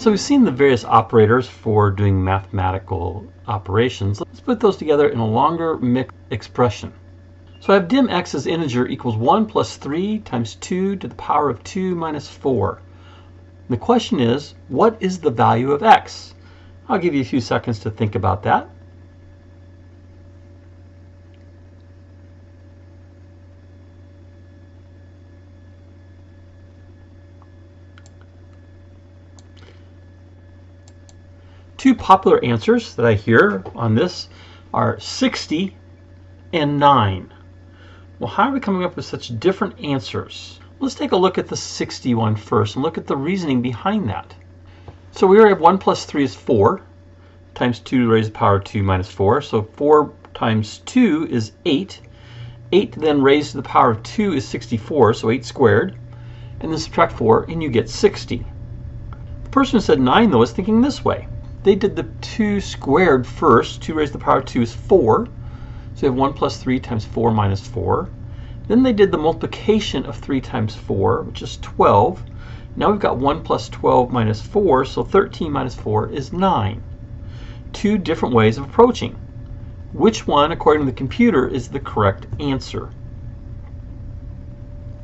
So we've seen the various operators for doing mathematical operations. Let's put those together in a longer mixed expression. So I have dim x as integer equals 1 plus 3 times 2 to the power of 2 minus 4. The question is, what is the value of x? I'll give you a few seconds to think about that. Two popular answers that I hear on this are 60 and 9. Well, how are we coming up with such different answers? Let's take a look at the 60 one first and look at the reasoning behind that. So we already have 1 plus 3 is 4 times 2 to the raised to the power of 2 minus 4. So 4 times 2 is 8. 8 then raised to the power of 2 is 64, so 8 squared. And then subtract 4 and you get 60. The person who said 9 though is thinking this way. They did the 2 squared first. 2 raised to the power of 2 is 4. So we have 1 plus 3 times 4 minus 4. Then they did the multiplication of 3 times 4, which is 12. Now we've got 1 plus 12 minus 4, so 13 minus 4 is 9. Two different ways of approaching. Which one, according to the computer, is the correct answer?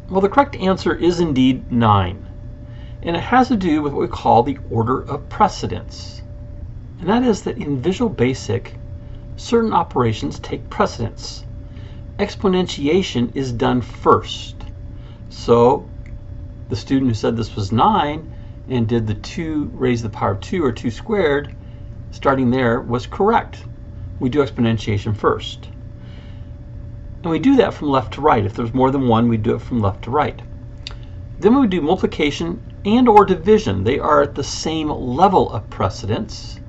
Well, the correct answer is indeed 9. And it has to do with what we call the order of precedence. And that is that in Visual Basic, certain operations take precedence. Exponentiation is done first. So the student who said this was 9 and did the 2 raised to the power of 2 or 2 squared, starting there, was correct. We do exponentiation first. And we do that from left to right. If there's more than one, we do it from left to right. Then we would do multiplication and or division. They are at the same level of precedence.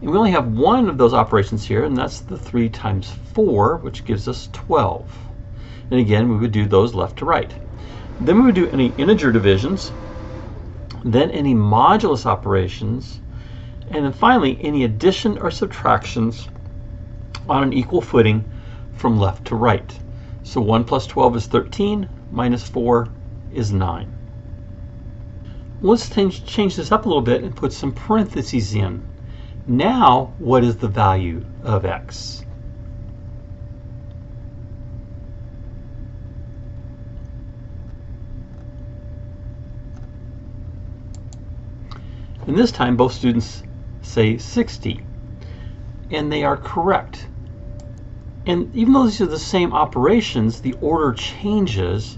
And we only have one of those operations here, and that's the 3 times 4, which gives us 12. And again, we would do those left to right. Then we would do any integer divisions, then any modulus operations, and then finally any addition or subtractions on an equal footing from left to right. So 1 plus 12 is 13, minus 4 is 9. Let's change this up a little bit and put some parentheses in. Now, what is the value of x? And this time, both students say 60. And they are correct. And even though these are the same operations, the order changes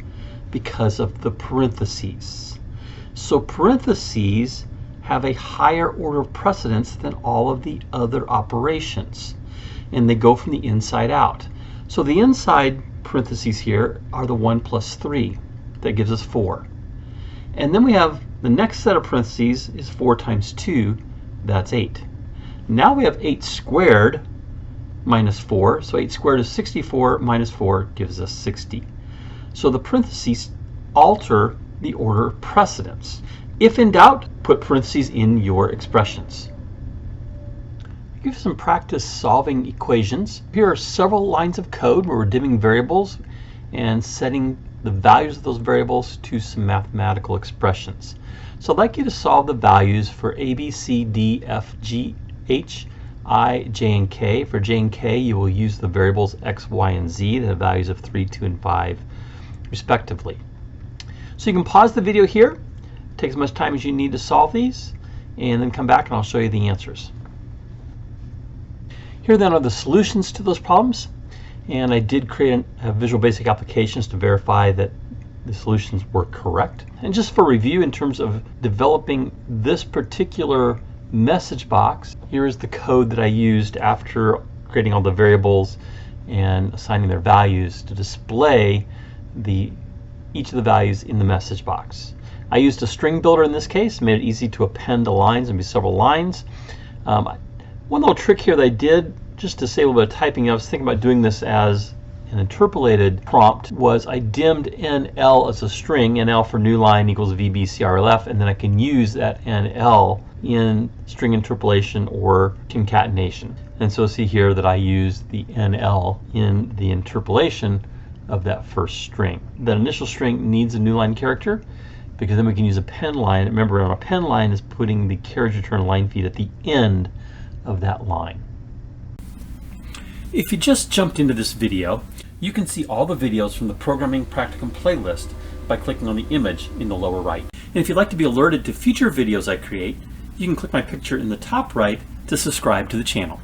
because of the parentheses. So parentheses have a higher order of precedence than all of the other operations. And they go from the inside out. So the inside parentheses here are the 1 plus 3. That gives us 4. And then we have the next set of parentheses is 4 times 2. That's 8. Now we have 8 squared minus 4. So 8 squared is 64 minus 4 gives us 60. So the parentheses alter the order of precedence. If in doubt, put parentheses in your expressions. Give some practice solving equations. Here are several lines of code where we're divvying variables and setting the values of those variables to some mathematical expressions. So I'd like you to solve the values for A, B, C, D, F, G, H, I, J, and K. For J and K, you will use the variables X, Y, and Z, the values of 3, 2, and 5, respectively. So you can pause the video here. Take as much time as you need to solve these, and then come back and I'll show you the answers. Here then are the solutions to those problems, and I did create a Visual Basic applications to verify that the solutions were correct. And just for review in terms of developing this particular message box, here is the code that I used after creating all the variables and assigning their values to display each of the values in the message box. I used a string builder in this case, made it easy to append the lines and be several lines. One little trick here that I did, just to save a little bit of typing, I was thinking about doing this as an interpolated prompt, was I dimmed NL as a string, NL for new line equals VBCRLF, and then I can use that NL in string interpolation or concatenation. And so see here that I use the NL in the interpolation of that first string. That initial string needs a new line character, because then we can use a pen line. Remember, on a pen line is putting the carriage return line feed at the end of that line. If you just jumped into this video, you can see all the videos from the Programming Practicum playlist by clicking on the image in the lower right. And if you'd like to be alerted to future videos I create, you can click my picture in the top right to subscribe to the channel.